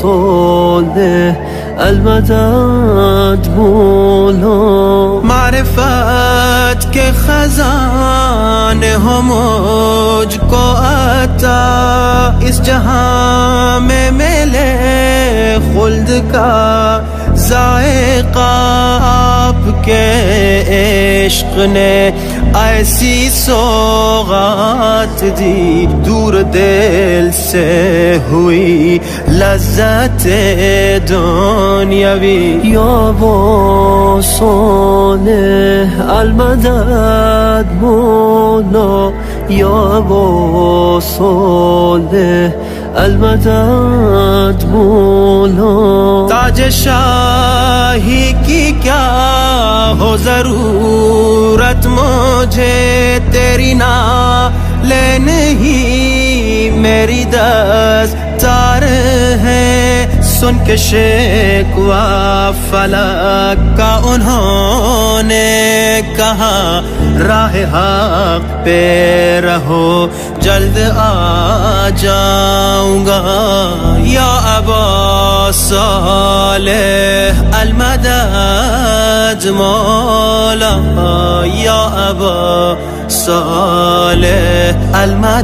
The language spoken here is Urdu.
صالح المدد مولا. معرفت کے خزانے ہو مجھ کو عطا، اس جہاں میں ملے خلد کا ذائقہ. آپ کے عشق نے ایسی سوغات دی، دور دل سے ہوئی لذت دنیاوی. یا با صالح المدد مولا، یا با صالح المدد مولا. تاج شاہی کی کیا ہو ضرورت مجھے، تیری نال نہیں میری دستار ہے. سن کے شکوہ فلک کا انہوں نے کہا، راہ حق پہ رہو جلد آ جاؤں گا. یا ابا صالح المدد مولا، یا ابا صالح المدد